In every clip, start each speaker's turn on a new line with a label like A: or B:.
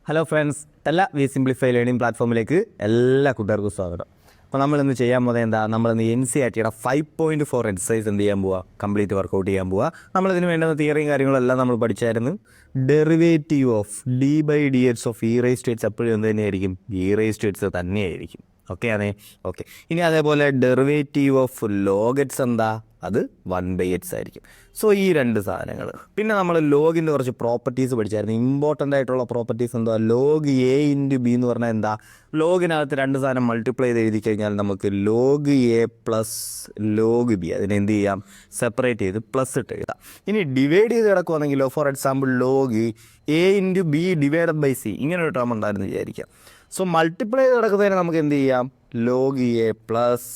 A: Hello friends, എല്ലാ simplify learning പ്ലാറ്റ്ഫോമിലേക്ക് എല്ലാ കൂട്ടുകാർക്കും സ്വാഗതം. അപ്പോൾ നമ്മളിന്ന് ചെയ്യാൻ പോകുന്നത് എന്താ, നമ്മളിന്ന് NCERTയുടെ 5.4 എക്സസൈസ് എന്ത് ചെയ്യാൻ പോവുക, കംപ്ലീറ്റ് വർക്കൗട്ട് ചെയ്യാൻ പോവുക. നമ്മളിതിന് വേണ്ടുന്ന തിയറിയും കാര്യങ്ങളെല്ലാം നമ്മൾ പഠിച്ചായിരുന്നു. Derivative of d/dx of e⁻x എപ്പോഴും എന്ത് തന്നെയായിരിക്കും, e⁻x തന്നെയായിരിക്കും. ഓക്കെ ആണേ. ഓക്കെ, ഇനി അതേപോലെ ഡെറിവേറ്റീവ് ഓഫ് log x എന്താ, അത് 1/x ആയിരിക്കും. സോ ഈ രണ്ട് സാധനങ്ങൾ. പിന്നെ നമ്മൾ ലോഗിൻ്റെ കുറച്ച് പ്രോപ്പർട്ടീസ് പഠിച്ചായിരുന്നു. ഇമ്പോർട്ടൻ്റ് ആയിട്ടുള്ള പ്രോപ്പർട്ടീസ് എന്താ, ലോഗ് a ഇൻറ്റു ബി എന്ന് പറഞ്ഞാൽ എന്താ, ലോഗിനകത്ത് രണ്ട് സാധനം മൾട്ടിപ്ലൈ ചെയ്ത് എഴുതി കഴിഞ്ഞാൽ നമുക്ക് log a plus log B, അതിനെ എന്ത് ചെയ്യാം, സെപ്പറേറ്റ് ചെയ്ത് പ്ലസ് ഇട്ട് എഴുതാം. ഇനി ഡിവൈഡ് ചെയ്ത് കിടക്കുവാണെങ്കിലോ, for example log a into b divided by c, ഇങ്ങനെ ഒരു ടേം ഉണ്ടായിരുന്നു വിചാരിക്കാം. സോ മൾട്ടിപ്ലൈ ചെയ്ത് കിടക്കുന്നതിന് നമുക്ക് എന്ത് ചെയ്യാം, log a plus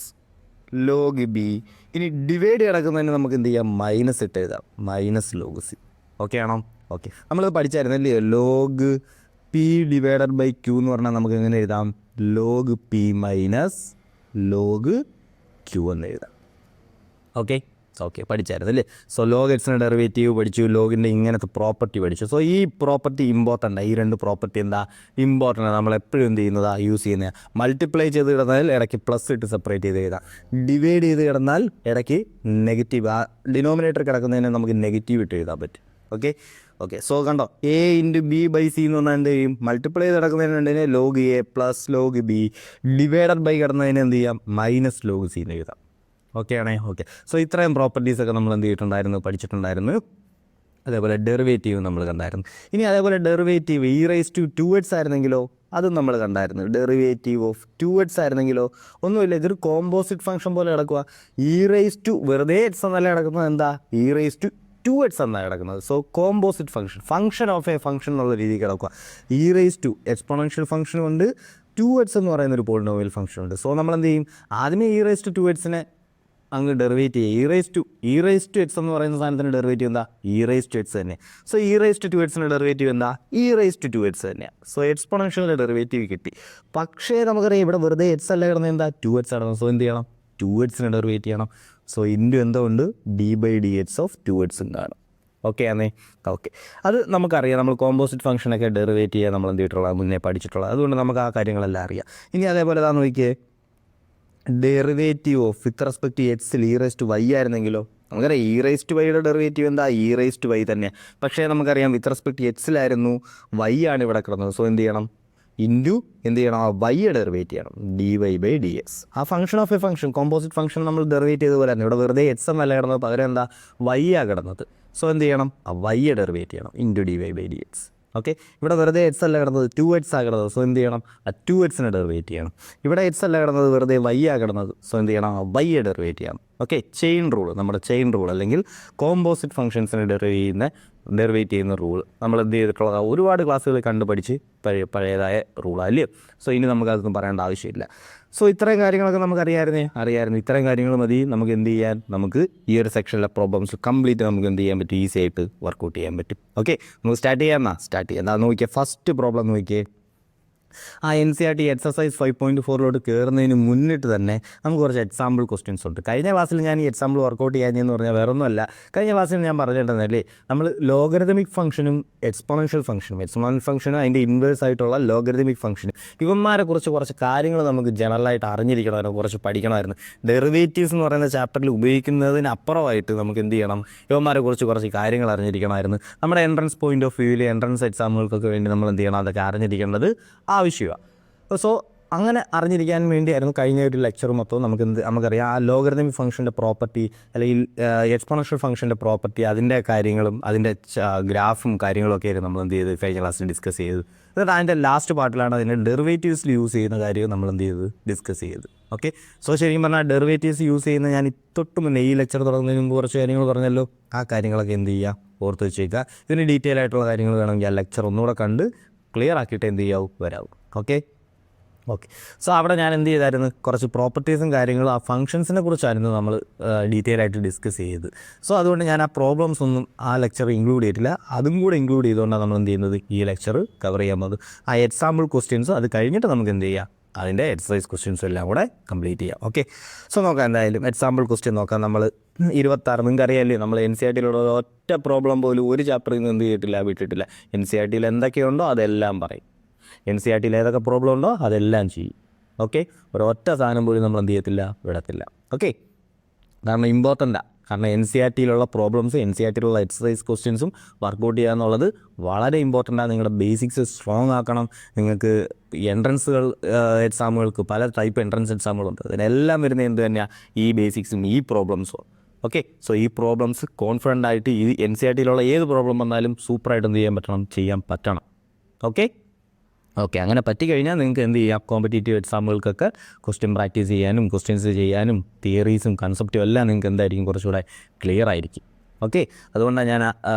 A: log b. ഇനി ഡിവൈഡ് കിടക്കുന്നതിന് നമുക്ക് എന്ത് ചെയ്യാം, മൈനസ് ഇട്ട് എഴുതാം, മൈനസ് ലോഗ് സി. ഓക്കെ ആണോ? ഓക്കെ, നമ്മളിത് പഠിച്ചായിരുന്നല്ലേ, log p divided by q എന്ന് പറഞ്ഞാൽ നമുക്ക് എങ്ങനെ എഴുതാം, log p minus log q എന്ന് എഴുതാം. ഓക്കെ ഓക്കെ, പഠിച്ചായിരുന്നു അല്ലേ. സോ ലോഗ് എക്സിൻ്റെ ഡെറിവേറ്റീവ് പഠിച്ചു, ലോഗിൻ്റെ ഇങ്ങനത്തെ പ്രോപ്പർട്ടി പഠിച്ചു. സോ ഈ പ്രോപ്പർട്ടി ഇമ്പോർട്ടൻ്റ്, ഈ രണ്ട് പ്രോപ്പർട്ടി എന്താ ഇമ്പോർട്ടൻ്റ്, നമ്മൾ എപ്പോഴും എന്ത് ചെയ്യുന്നതാ, യൂസ് ചെയ്യുന്നത്. മൾട്ടിപ്ലൈ ചെയ്ത് കിടന്നാൽ ഇടയ്ക്ക് പ്ലസ് ഇട്ട് സെപ്പറേറ്റ് ചെയ്ത് എഴുതാം. ഡിവൈഡ് ചെയ്ത് കിടന്നാൽ ഇടയ്ക്ക് നെഗറ്റീവ്, ആ ഡിനോമിനേറ്റർ കിടക്കുന്നതിന് നമുക്ക് നെഗറ്റീവ് ഇട്ട് എഴുതാൻ പറ്റും. ഓക്കെ ഓക്കെ, സോ കണ്ടോ, a into B by C എന്ന് പറഞ്ഞാൽ എന്ത് ചെയ്യും, മൾട്ടിപ്ലൈ ചെയ്ത് കിടക്കുന്നതിന് log a plus log B, divided by കിടന്നതിന് എന്ത് ചെയ്യാം, മൈനസ് ലോഗ് സി എന്ന് എഴുതാം. ഓക്കെ ആണേ. ഓക്കെ, സോ ഇത്രയും പ്രോപ്പർട്ടീസൊക്കെ നമ്മൾ എന്ത് ചെയ്തിട്ടുണ്ടായിരുന്നു, പഠിച്ചിട്ടുണ്ടായിരുന്നു. അതേപോലെ ഡെറിവേറ്റീവ് നമ്മൾ കണ്ടായിരുന്നു. ഇനി അതേപോലെ ഡെറിവേറ്റീവ് e⁻² ആയിരുന്നെങ്കിലോ, അതും നമ്മൾ കണ്ടായിരുന്നു. ഡെറിവേറ്റീവ് ഓഫ് 2x ആയിരുന്നെങ്കിലോ, ഒന്നുമില്ല, ഇതൊരു കോമ്പോസിറ്റ് ഫംഗ്ഷൻ പോലെ കിടക്കുക. വെറുതെ എക്സ് എന്നല്ല കിടക്കുന്നത്, എന്താ, e⁻² എന്നാണ് കിടക്കുന്നത്. So composite function of a function എന്നുള്ള രീതിയിൽ കിടക്കുക. എക്സ്പോണൻഷ്യൽ ഫംഗ്ഷൻ ഉണ്ട്, 2x എന്ന് പറയുന്നൊരു പോളിനോമിയൽ ഫംഗ്ഷൻ ഉണ്ട്. സോ നമ്മൾ എന്ത് ചെയ്യും, ആദ്യമേ e⁻²നെ അങ്ങ് ഡെറിവേറ്റ് ചെയ്യുക. e⁻x എന്ന് പറയുന്ന സാധനത്തിൻ്റെ ഡെറിവേറ്റീവ് എന്താ, e⁻x തന്നെ. സോ e⁻²ൻ്റെ ഡെറിവേറ്റീവ് എന്താ, e⁻² തന്നെയാണ്. സോ എക്സ്പോണൻഷ്യലിൻ്റെ ഡെറിവേറ്റീവ് കിട്ടി. പക്ഷേ നമുക്കറിയാം ഇവിടെ വെറുതെ എക്സ് അല്ല കിടന്നത്, എന്താ, 2x ആണ്. സോ എന്ത് ചെയ്യണം, 2xനെ ഡെറിവേറ്റ് ചെയ്യണം. സോ ഇൻറ്റു എന്തോ ഉണ്ട്, d/dx ഓഫ് 2x ഉണ്ടാണ്. ഓക്കെ ആണേ. ഓക്കെ, അത് നമുക്കറിയാം, നമ്മൾ കോമ്പോസിറ്റ് ഫംഗ്ഷനൊക്കെ ഡെറിവേറ്റ് ചെയ്യാൻ നമ്മൾ എന്ത് ചെയ്തിട്ടുള്ളത്, മുന്നേ പഠിച്ചിട്ടുള്ളത്. അതുകൊണ്ട് നമുക്ക് ആ കാര്യങ്ങളെല്ലാം അറിയാം. ഇനി അതേപോലെ താന്ന് നോക്കിയേ, ഡെറിവേറ്റീവ് ഓഫ് വിത്ത് റെസ്പെക്ട് എക്സിൽ e⁻y ആയിരുന്നെങ്കിലോ, നമുക്കറിയാം e⁻y ഡെറിവേറ്റീവ് എന്താ, e⁻y തന്നെയാണ്. പക്ഷേ നമുക്കറിയാം വിത്ത് റെസ്പെക്ട് എക്സിലായിരുന്നു, y ആണ് ഇവിടെ കിടന്നത്. സോ എന്ത് ചെയ്യണം, ഇൻറ്റു എന്ത് ചെയ്യണം, ആ y ഡെറിവേറ്റ് ചെയ്യണം, dy/dx. ആ function of a function, composite function നമ്മൾ ഡെറിവേറ്റ് ചെയ്ത പോലെ തന്നെ ഇവിടെ വെറുതെ എക്സ് എന്നല്ല കിടന്നത്, പകരം എന്താ, y ആ കിടന്നത്. സോ എന്ത് ചെയ്യണം, ആ y ഡെറിവേറ്റ് ചെയ്യണം, ഇൻറ്റു dy/dx. ഓക്കെ, ഇവിടെ വെറുതെ എക്സ് അല്ല കിടന്നത്, 2x ആ കിടന്നത്. സോ എന്ത് ചെയ്യണം, ആ 2xനെ ഡെറിവേറ്റ് ചെയ്യണം. ഇവിടെ എക്സ് അല്ല കിടന്നത്, വെറുതെ y ആ കിടന്നത്. സോ എന്ത് ചെയ്യണം, ആ y ഡെറിവേറ്റ് ചെയ്യണം. ഓക്കെ, ചെയിൻ റൂൾ, നമ്മുടെ ചെയിൻ റൂൾ അല്ലെങ്കിൽ കോമ്പോസിറ്റ് ഫംഗ്ഷൻസിനെ ഡെറിവേറ്റ് ചെയ്യുന്ന റൂൾ നമ്മൾ എന്ത് ചെയ്തിട്ടുള്ള ഒരുപാട് ക്ലാസ്സുകൾ കണ്ട് പഠിച്ച് പഴയതായ റൂളല്ലേ. സോ ഇനി നമുക്കതൊന്നും പറയേണ്ട ആവശ്യമില്ല. സോ ഇത്രയും കാര്യങ്ങളൊക്കെ നമുക്ക് അറിയാമായിരുന്നു. ഇത്രയും കാര്യങ്ങൾ മതി നമുക്ക് എന്ത് ചെയ്യാൻ, നമുക്ക് ഈ ഒരു സെക്ഷനിലെ പ്രോബ്ലംസ് കംപ്ലീറ്റ് നമുക്ക് എന്ത് ചെയ്യാൻ പറ്റും, ഈസി ആയിട്ട് വർക്കൗട്ട് ചെയ്യാൻ പറ്റും. ഓക്കെ, നമുക്ക് സ്റ്റാർട്ട് ചെയ്യാം. നോക്കിയേ, ഫസ്റ്റ് പ്രോബ്ലം നോക്കിയേ. ആ NCERT എക്സസൈസ് 5.4 കയറുന്നതിന് മുന്നിട്ട് തന്നെ നമുക്ക് കുറച്ച് എക്സാമ്പിൾ ക്വസ്റ്റ്യൻസ് ഉണ്ട്. കഴിഞ്ഞ ക്ലാസ്സിൽ ഞാൻ ഈ എക്സാമ്പിൾ വർക്കൗട്ട് ചെയ്യാനെന്ന് പറഞ്ഞാൽ വേറെ ഒന്നുമല്ല, കഴിഞ്ഞ ക്ലാസ്സിൽ ഞാൻ പറഞ്ഞിട്ടുണ്ടല്ലേ, നമ്മൾ ലോഗരിതമിക് ഫംഗ്ഷനും എക്സ്പോണൻഷ്യൽ ഫംഗ്ഷനും അതിൻ്റെ ഇൻവേഴ്സ് ആയിട്ടുള്ള ലോഗരിതമിക് ഫംഗ്ഷനും ഇവന്മാരെ കുറച്ച് കാര്യങ്ങൾ നമുക്ക് ജനറലായിട്ട് അറിഞ്ഞിരിക്കണമായിരുന്നു, കുറച്ച് പഠിക്കണമായിരുന്നു. ഡെറിവേറ്റീവ്സ് എന്ന് പറയുന്ന ചാപ്റ്ററിൽ ഉപയോഗിക്കുന്നതിനപ്പുറമായിട്ട് നമുക്ക് എന്ത് ചെയ്യണം, ഇവന്മാരെ കുറച്ച് കാര്യങ്ങൾ അറിഞ്ഞിരിക്കണമായിരുന്നു. നമ്മുടെ എൻട്രൻസ് പോയിന്റ് ഓഫ് വ്യൂവിൽ എൻട്രൻസ് എക്സാമുകൾക്കൊക്കെ വേണ്ടി നമ്മൾ എന്ത് ചെയ്യണം, അതൊക്കെ അറിഞ്ഞിരിക്കേണ്ടത് ആവശ്യമാണ്. സോ അങ്ങനെ അറിഞ്ഞിരിക്കാൻ വേണ്ടിയായിരുന്നു കഴിഞ്ഞ ഒരു ലെക്ചർ മൊത്തം നമുക്കറിയാം ആ ലോഗരിതമിക് ഫംഗ്ഷൻ്റെ പ്രോപ്പർട്ടി അല്ലെങ്കിൽ എക്സ്പോണൻഷ്യൽ ഫംഗ്ഷൻ്റെ പ്രോപ്പർട്ടി, അതിൻ്റെ കാര്യങ്ങളും അതിൻ്റെ ഗ്രാഫും കാര്യങ്ങളൊക്കെ ആയിരുന്നു നമ്മൾ എന്ത് ചെയ്ത് കഴിഞ്ഞ ക്ലാസ്സിൽ ഡിസ്കസ് ചെയ്ത്. എന്നിട്ട് അതിൻ്റെ ലാസ്റ്റ് പാർട്ടിലാണ് അതിൻ്റെ ഡെറിവേറ്റീവ്സിൽ യൂസ് ചെയ്യുന്ന കാര്യം നമ്മൾ എന്ത് ചെയ്ത് ഡിസ്കസ് ചെയ്ത്. ഓക്കെ, സോ ശരിക്കും പറഞ്ഞാൽ ഡെറിവേറ്റീവ്സ് യൂസ് ചെയ്യുന്ന ഞാൻ തൊട്ട് മുന്നേ ഈ ലെക്ചർ തുടങ്ങുന്നതിന് മുമ്പ് കുറച്ച് കാര്യങ്ങൾ പറഞ്ഞല്ലോ, ആ കാര്യങ്ങളൊക്കെ എന്ത് ചെയ്യുക, ഓർത്ത് വെച്ചേക്കുക. ഇതിന് ഡീറ്റെയിൽ ആയിട്ടുള്ള കാര്യങ്ങൾ വേണമെങ്കിൽ ആ ലെക്ചർ ഒന്നുകൂടെ കണ്ട് ക്ലിയർ ആക്കിയിട്ട് എന്ത് ചെയ്യാവും, വരാവും. ഓക്കെ, സോ അവിടെ ഞാൻ എന്ത് ചെയ്തായിരുന്നു, കുറച്ച് പ്രോപ്പർട്ടീസും കാര്യങ്ങളും ആ ഫംഗ്ഷൻസിനെ കുറിച്ചായിരുന്നു നമ്മൾ ഡീറ്റെയിൽ ആയിട്ട് ഡിസ്കസ് ചെയ്ത്. സോ അതുകൊണ്ട് ഞാൻ ആ പ്രോബ്ലംസ് ഒന്നും ആ ലെക്ചർ ഇൻക്ലൂഡ് ചെയ്തിട്ടില്ല, അതും കൂടെ ഇൻക്ലൂഡ് ചെയ്തുകൊണ്ടാണ് നമ്മൾ എന്ത് ചെയ്യുന്നത്, ഈ ലെക്ചർ കവർ ചെയ്യാൻ പോകുന്നത്. ആ എക്സാമ്പിൾ ക്വസ്റ്റ്യൻസ് അത് കഴിഞ്ഞിട്ട് നമുക്ക് എന്ത് ചെയ്യാം, അതിൻ്റെ എക്സസൈസ് ക്വസ്റ്റ്യൻസും എല്ലാം കൂടെ കംപ്ലീറ്റ് ചെയ്യാം. ഓക്കെ, സോ നോക്കാം, എന്തായാലും എക്സാമ്പിൾ ക്വസ്റ്റ്യൻ നോക്കാം. നമ്മൾ 26, നിങ്ങൾക്ക് അറിയാമല്ലേ, നമ്മൾ NCERTയിലുള്ള ഒറ്റ പ്രോബ്ലം പോലും ഒരു ചാപ്റ്ററിൽ നിന്ന് എന്ത് ചെയ്തിട്ടില്ല, വിട്ടിട്ടില്ല. NCERTയിൽ എന്തൊക്കെയുണ്ടോ അതെല്ലാം പറയും. NCERT-യിൽ ഏതൊക്കെ പ്രോബ്ലം ഉണ്ടോ അതെല്ലാം ചെയ്യും. ഓക്കെ, ഒരൊറ്റ സാധനം പോലും നമ്മൾ എന്ത് ചെയ്യത്തില്ല, വിടത്തില്ല. ഓക്കെ, കാരണം ഇമ്പോർട്ടൻ്റാണ്. കാരണം NCERT-യിലുള്ള പ്രോബ്ലംസ്, NCERT-യിലുള്ള എക്സസൈസ് ക്വസ്റ്റ്യൻസും വർക്കൗട്ട് ചെയ്യുക എന്നുള്ളത് വളരെ ഇമ്പോർട്ടൻ്റാണ്. നിങ്ങളുടെ ബേസിക്സ് സ്ട്രോങ് ആക്കണം. നിങ്ങൾക്ക് എൻട്രൻസുകൾ എക്സാമുകൾക്ക് പല ടൈപ്പ് എൻട്രൻസ് എക്സാമുകളുണ്ട്. അതിനെല്ലാം വരുന്നത് എന്ത് തന്നെയാണ്, ഈ ബേസിക്സും ഈ പ്രോബ്ലംസും. ഓക്കെ, സോ ഈ പ്രോബ്ലംസ് കോൺഫിഡൻ്റ് ആയിട്ട് ഈ NCERT-യിലുള്ള ഏത് പ്രോബ്ലം വന്നാലും സൂപ്പറായിട്ട് എന്ത് ചെയ്യാൻ പറ്റണം. ഓക്കെ, അങ്ങനെ പറ്റിക്കഴിഞ്ഞാൽ നിങ്ങൾക്ക് എന്ത് ചെയ്യാം, കോമ്പറ്റേറ്റീവ് എക്സാമുകൾക്കൊക്കെ ക്വസ്റ്റ്യൻ പ്രാക്ടീസ് ചെയ്യാനും ക്വസ്റ്റ്യൻസ് ചെയ്യാനും തിയറീസും കൺസെപ്റ്റും എല്ലാം നിങ്ങൾക്ക് എന്തായിരിക്കും, കുറച്ചുകൂടെ ക്ലിയർ ആയിരിക്കും. ഓക്കെ, അതുകൊണ്ടാണ് ഞാൻ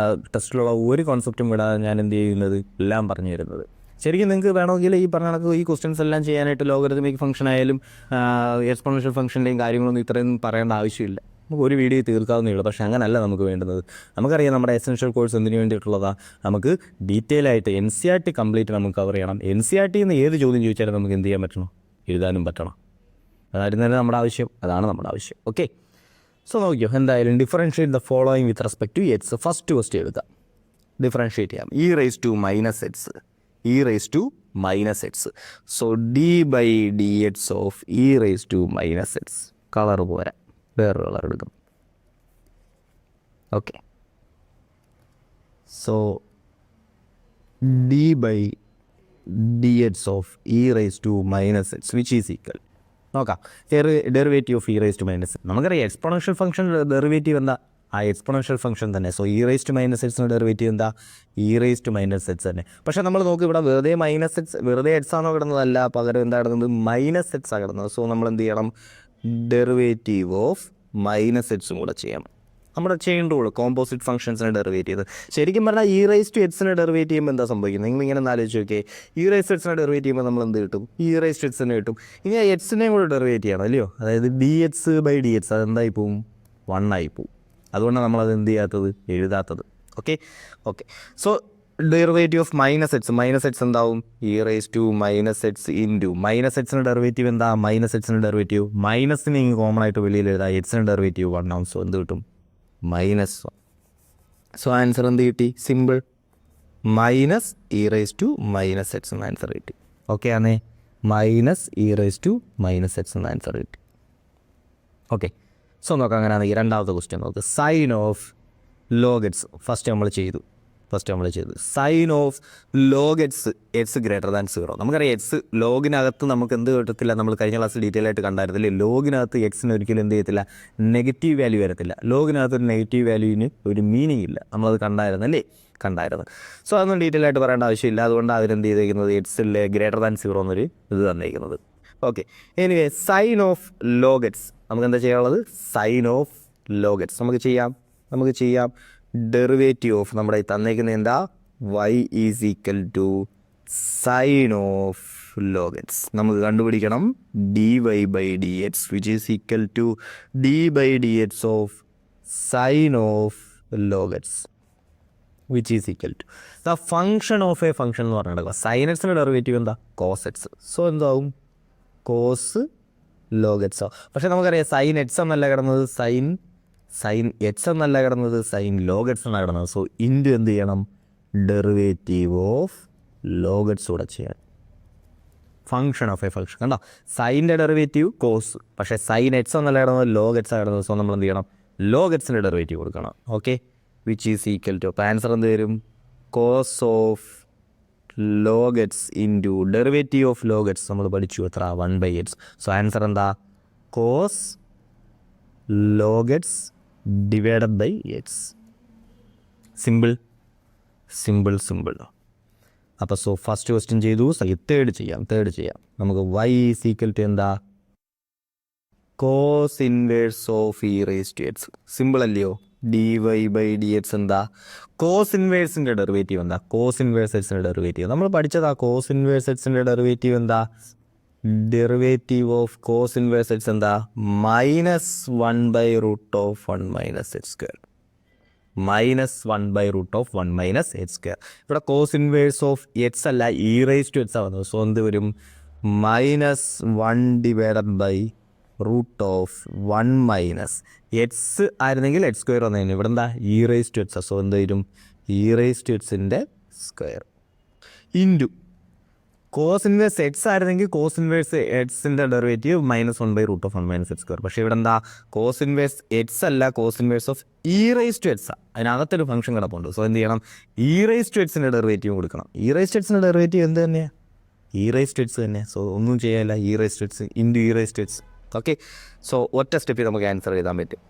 A: ടെസ്റ്റിലുള്ള ഒരു കോൺസെപ്റ്റും വിടാതെ ഞാൻ എന്ത് ചെയ്യുന്നത്, എല്ലാം പറഞ്ഞു തരുന്നത്. ശരിക്കും നിങ്ങൾക്ക് വേണമെങ്കിൽ ഈ പറഞ്ഞ കണക്ക് ഈ ക്വസ്റ്റ്യൻസ് എല്ലാം ചെയ്യാനായിട്ട് ലോഗരിതമിക് ഫംഗ്ഷൻ ആയാലും എക്സ്പോണൻഷ്യൽ ഫംഗ്ഷൻ്റെയും കാര്യങ്ങളൊന്നും ഇത്രയും പറയേണ്ട ആവശ്യമില്ല. നമുക്ക് ഒരു വീഡിയോ തീർക്കാവുന്നേ ഉള്ളൂ. പക്ഷേ അങ്ങനല്ല നമുക്ക് വേണ്ടുന്നത്. നമുക്കറിയാം നമ്മുടെ എസെൻഷ്യൽ കോഴ്സ് എന്തിനു വേണ്ടിയിട്ടുള്ളതാണ്, നമുക്ക് ഡീറ്റെയിൽ ആയിട്ട് NCERT കംപ്ലീറ്റ് നമുക്ക് കവർ ചെയ്യണം. NCERT-യിൽ നിന്ന് ഏത് ചോദ്യം ചോദിച്ചാലും നമുക്ക് എന്ത് ചെയ്യാൻ പറ്റണം, എഴുതാനും പറ്റണം. അതായിരുന്നു തന്നെ നമ്മുടെ ആവശ്യം, അതാണ് നമ്മുടെ ആവശ്യം. ഓക്കെ, സോ നോക്കിയോ, എന്തായാലും differentiate the following with respect to x. First question എഴുതാം, ഡിഫറൻഷ്യേറ്റ് ചെയ്യാം. e⁻⁻x. So d/dx of e⁻⁻x. Colour പോരാ, വേറൊരു കളർ എടുക്കും. Okay, so d/dx of e⁻⁻x which is equal, നോക്കാം, ഡെറിവേറ്റീവ് ഓഫ് e⁻⁻x. നമുക്കറിയാം എക്സ്പോണൻഷ്യൽ ഫംഗ്ഷൻ ഡെറിവേറ്റീവ് എന്താ, ആ exponential function തന്നെ. സോ e⁻⁻x ഡെറിവേറ്റീവ് എന്താ, e⁻⁻x തന്നെ. പക്ഷേ നമ്മൾ നോക്കി ഇവിടെ വെറുതെ എക്സ് ആണോ കിടന്നതല്ല, പകരം എന്താ കിടന്നത്, -x ആണ് കിടന്നത്. സോ നമ്മൾ എന്ത് ചെയ്യണം, ഡെറിവേറ്റീവ് ഓഫ് -x കൂടെ ചെയ്യണം. നമ്മുടെ ചെയിൻ റൂൾ, കോമ്പോസിറ്റ് ഫംഗ്ഷൻസിനെ ഡെറിവേറ്റ് ചെയ്ത്. ശരിക്കും പറഞ്ഞാൽ e⁻x ഡെറിവേറ്റ് ചെയ്യുമ്പോൾ എന്താ സംഭവിക്കുന്നത്, നിങ്ങളിങ്ങനെ ഒന്ന് ആലോചിച്ച് നോക്കിയേ. e⁻x ഡെറിവേറ്റ് ചെയ്യുമ്പോൾ നമ്മൾ എന്ത് കിട്ടും, e⁻x കിട്ടും. ഇനി ആ എക്സിനെയും കൂടെ ഡെറിവേറ്റ് ചെയ്യണം, അല്ലയോ. അതായത് dx/dx അതെന്തായി പോവും, 1 ആയി പോവും. അതുകൊണ്ടാണ് നമ്മളത് എന്ത് ചെയ്യാത്തത്, എഴുതാത്തത്. Okay, so derivative of -x എന്താവും, e⁻⁻x ഇൻറ്റു -x ഡെറിവേറ്റീവ് എന്താ, -x ഡെറിവേറ്റീവ് മൈനസിന് ഇങ്ങ് കോമൺ ആയിട്ട് വെളിയിൽ എഴുതാം, x ഡെറിവേറ്റീവ് 1 ആവും. സോ എന്ത് കിട്ടും, -1. സോ ആൻസർ എന്ത് കിട്ടി, സിമ്പിൾ, -e⁻⁻x എന്ന ആൻസർ കിട്ടി. ഓക്കെ ആണേ, -e⁻⁻x എന്ന ആൻസർ കിട്ടി. ഓക്കെ, സോ നോക്കാം, അങ്ങനെയാണെങ്കിൽ രണ്ടാമത്തെ ക്വസ്റ്റ്യൻ നോക്ക്. Sine of log x first നമ്മൾ ചെയ്തു. Sine of log x > 0. നമുക്കറിയാം എക്സ് ലോഗിനകത്ത് നമുക്ക് എന്ത് കിട്ടത്തില്ല, നമ്മൾ കഴിഞ്ഞ ക്ലാസ്സിൽ ഡീറ്റെയിൽ ആയിട്ട് കണ്ടായിരുന്നില്ലേ, ലോഗിനകത്ത് എക്സിന് ഒരിക്കലും എന്ത് ചെയ്യത്തില്ല, നെഗറ്റീവ് വാല്യൂ വരത്തില്ല. ലോഗിനകത്ത് ഒരു നെഗറ്റീവ് വാല്യൂവിന് ഒരു മീനിങ് ഇല്ല, നമ്മളത് കണ്ടായിരുന്നു. സോ അതൊന്നും ഡീറ്റെയിൽ ആയിട്ട് പറയേണ്ട ആവശ്യമില്ല. അതുകൊണ്ട് അവരെന്ത് ചെയ്തേക്കുന്നത്, എക്സിൽ > 0 എന്നൊരു ഇത് തന്നേക്കുന്നത്. Okay, anyway sine of log x നമുക്ക് എന്താ ചെയ്യാനുള്ളത്, സൈൻ ഓഫ് log x നമുക്ക് ചെയ്യാം. ഡെറിവേറ്റീവ് ഓഫ് നമ്മുടെ ഈ തന്നേക്കുന്ന എന്താ, y is equal to sine of log x. നമുക്ക് കണ്ടുപിടിക്കണം dy/dx which is equal to d/dx of sine of log x which is equal to the function of a function എന്ന് പറഞ്ഞിട്ട് സൈൻ എക്സിൻ്റെ derivative എന്താ, കോസ് എക്സ്. സോ എന്താവും, cos log x. പക്ഷേ നമുക്കറിയാം sign X എന്നല്ല കിടന്നത്, സൈൻ എക്സ് എന്നല്ല കിടന്നത്, സൈൻ log x എന്നാണ് കിടന്നത്. സോ ഇൻറ്റു എന്ത് ചെയ്യണം, ഡെറിവേറ്റീവ് ഓഫ് log x കൂടെ ചെയ്യാൻ. ഫംഗ്ഷൻ ഓഫ് എ ഫംഗ്ഷൻ കണ്ടോ, സൈൻ്റെ ഡെറിവേറ്റീവ് കോസ്, പക്ഷേ സൈൻ എക്സ് എന്നല്ല കിടന്നത്, log x ആണ് കിടന്നത്. സോ നമ്മൾ എന്ത് ചെയ്യണം, log x-ൻ്റെ ഡെറിവേറ്റീവ് കൊടുക്കണം. Okay, which is equal to, അപ്പോൾ ആൻസർ എന്ത് വരും, cos of log x into derivative of log x നമ്മൾ പഠിച്ചു എത്ര, 1/x. സോ ആൻസർ എന്താ, cos log x divided by x. Simple. അപ്പോൾ സോ ഫസ്റ്റ് ക്വസ്റ്റ്യൻ ചെയ്തു. തേർഡ് ചെയ്യാം. നമുക്ക് y ഈസ് ഈക്വൽ ടു എന്താ, cos inverse of e⁻x. Simple അല്ലയോ, dy/dx എന്താ, കോസ് ഇൻവേഴ്സിൻ്റെ ഡെറിവേറ്റീവ് എന്താ, കോസ് ഇൻവേഴ്സ് എക്സിൻ്റെ ഡെറിവേറ്റീവ് നമ്മൾ പഠിച്ചതാ. കോസ് ഇൻവേഴ്സ് എക്സിൻ്റെ ഡെറിവേറ്റീവ് എന്താ, derivative of cos inverse x എന്താ, -1/√(1 - x²). ഇവിടെ കോസ് ഇൻവേഴ്സ് ഓഫ് എക്സ് അല്ല, e⁻x ആവുന്നത്. സോ എന്ത് വരും, -1/√(1 - എക്സ് ആയിരുന്നെങ്കിൽ x² വന്നതിന്, ഇവിടെ എന്താ e⁻x. സോ എന്ത് വരും, e⁻x² into cos inverse x ആയിരുന്നെങ്കിൽ കോസ് ഇൻവേഴ്സ് എക്സിൻ്റെ ഡെറിവേറ്റീവ് -1/√(1 - x²). പക്ഷേ ഇവിടെ എന്താ, കോസ് ഇൻവേഴ്സ് എക്സ് അല്ല, cos inverse of e rice to x. അതിനകത്തൊരു ഫംഗ്ഷൻ കിടപ്പുണ്ട്. സോ എന്ത് ചെയ്യണം, ഇ റൈസ് ടു എക്സിൻ്റെ ഡെറിവേറ്റീവ് കൊടുക്കണം. ഇ റൈസ് ടു എക്സിൻ്റെ ഡെറിവേറ്റീവ് എന്ത് തന്നെയാണ്, ഇ റൈസ് ടു എക്സ് തന്നെ. സോ ഒന്നും ചെയ്യാനില്ല, e rice to X into E rice to X. Okay, so ഒറ്റ സ്റ്റെപ്പിൽ നമുക്ക് ആൻസർ എഴുതാൻ പറ്റും.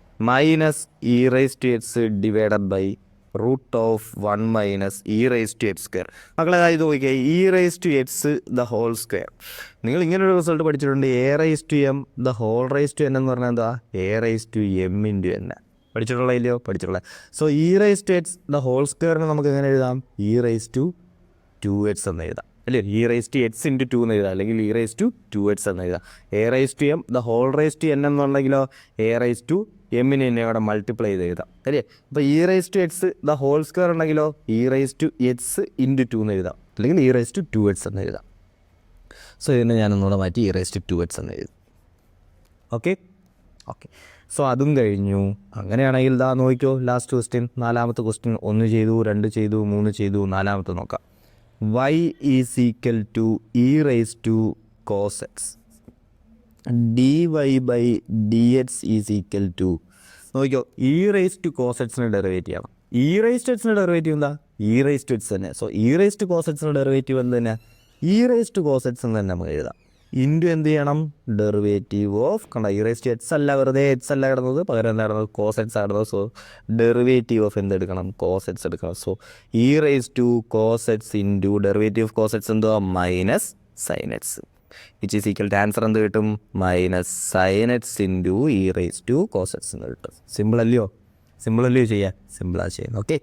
A: -e rise to x divided by √1 - e rise to X square. മക്കളെ ഇത് നോക്കിയാൽ e rice to X the whole square. നിങ്ങൾ ഇങ്ങനൊരു റിസൾട്ട് പഠിച്ചിട്ടുണ്ട്. A rice to M the whole rice to n എന്ന് പറഞ്ഞാൽ എന്താ, a rice to m into n. പഠിച്ചിട്ടുള്ള ഇല്ലയോ, പഠിച്ചിട്ടുള്ള. So E rice to X the whole സ്ക്വയറിന് നമുക്ക് എങ്ങനെ എഴുതാം, ഇ റൈസ് ടു 2x എന്ന് എഴുതാം അല്ലേ. E rice to X into 2 എന്ന് എഴുതാം, അല്ലെങ്കിൽ ഇ റൈസ് ടു 2x എന്ന് എഴുതാം. A rice to M the whole rice to N എന്നുണ്ടെങ്കിലോ എ റൈസ് ടു എമ്മിനെ തന്നെ അവിടെ മൾട്ടിപ്ലൈ ചെയ്ത് എഴുതാം അല്ലേ. അപ്പോൾ E rice to X the whole square ഉണ്ടെങ്കിലോ E rice to X into 2 എന്ന് എഴുതാം, അല്ലെങ്കിൽ ഇ റൈസ് ടു 2x എന്ന് എഴുതാം. സോ ഇതിനെ ഞാനൊന്നുകൂടെ മാറ്റി ഇ റൈസ് ടു 2x എന്ന് എഴുതും. ഓക്കെ ഓക്കെ, സോ അതും കഴിഞ്ഞു. അങ്ങനെയാണെങ്കിൽ ഇതാ നോക്കിക്കോ, ലാസ്റ്റ് ക്വസ്റ്റ്യൻ, 4ാമത്തെ ക്വസ്റ്റ്യൻ. 1 ചെയ്തു, 2 ചെയ്തു, 3 ചെയ്തു, 4ാമത്തെ നോക്കാം. y is equal to E rice to cos x dy by D X is equal to, നോക്കിക്കോ, ഇ റൈസ് ടു കോസ് എക്സിൻ്റെ ഡെറിവേറ്റീവ് ആണ്. ഇ റൈസ് ടു എക്സിൻ്റെ ഡെറിവേറ്റീവ് എന്താ, ഇ റൈസ് ടു എക്സ് തന്നെ. So E rice to cos എക്സിൻ്റെ derivative എന്ത് തന്നെ, e rice to cos X എന്ന് തന്നെ നമുക്ക് എഴുതാം. ഇൻറ്റു എന്ത് ചെയ്യണം, ഡെറിവേറ്റീവ് ഓഫ്, കണ്ട ഇ റൈസ് ടു എക്സ് അല്ല, വെറുതെ എക്സ് അല്ല കിടന്നത്, പകരം എന്താ കിടന്നത്, കോസ് എക്സ് ആയിരുന്നത്. സോ ഡെറിവേറ്റീവ് ഓഫ് എന്തെടുക്കണം, കോസ് എക്സ് എടുക്കണം. So E rice to cos X into derivative of cos X എന്തോ minus sine X, which is equal to answer എന്ത് കിട്ടും, -sin x into E rice to cos X എന്ന് കിട്ടും. Simple അല്ലയോ, simple അല്ലയോ ചെയ്യാൻ, സിമ്പിളാണ് ചെയ്യുന്നത്. ഓക്കെ,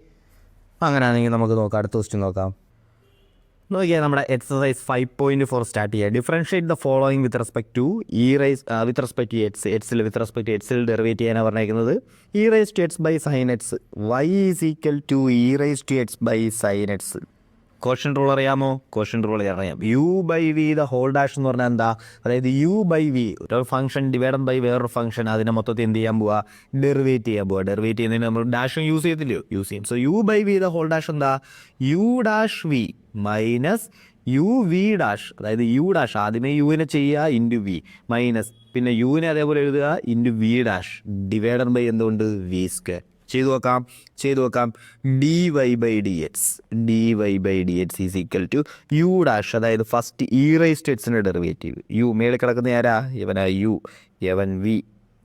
A: അങ്ങനെയാണെങ്കിൽ നമുക്ക് നോക്കാം, അടുത്ത ക്വസ്റ്റ്യൻ നോക്കാം. നോക്കിയാൽ നമ്മുടെ എക്സസൈസ് 5.4 സ്റ്റാർട്ട് ചെയ്യുക. Differentiate the following with respect to E raise with respect to x. എക്സിൽ വിത്ത് റെസ്പെക്ട് ടു എക്സിൽ ഡെറിവേറ്റ് ചെയ്യാനാണ് പറഞ്ഞിരിക്കുന്നത്. E rice to X by sine x, y is equal to E rice to X by sine x. Quotient rule അറിയാമോ, quotient rule അറിയാം. U by V the whole dash എന്ന് പറഞ്ഞാൽ എന്താ, അതായത് u by v ഒരു function divided by വേറൊരു function, അതിനെ മൊത്തത്തിൽ എന്ത് ചെയ്യാൻ പോവുക, ഡെറിവേറ്റ് ചെയ്യാൻ പോവുക. ഡെറിവേറ്റ് ചെയ്യുന്നതിന് നമ്മൾ ഡാഷും യൂസ് ചെയ്തില്ലയോ, യൂസ് ചെയ്യും. So U by V the whole dash എന്താ, U dash V minus U V dash, അതായത് യു ഡാഷ് ആദ്യമേ യുവിനെ ചെയ്യുക ഇൻറ്റു വി മൈനസ് പിന്നെ യുവിനെ അതേപോലെ എഴുതുക into V dash divided by എന്തുകൊണ്ട് വി സ്ക്വയർ. ചെയ്തു നോക്കാം. D Y by D X is equal to U dash, അതായത് ഫസ്റ്റ് ഇ റൈസ് ടു എക്സിൻ്റെ ഡെറിവേറ്റീവ്. യു മേളിൽ കിടക്കുന്ന ആരാ, ഇവനാ യു, യവൻ വി,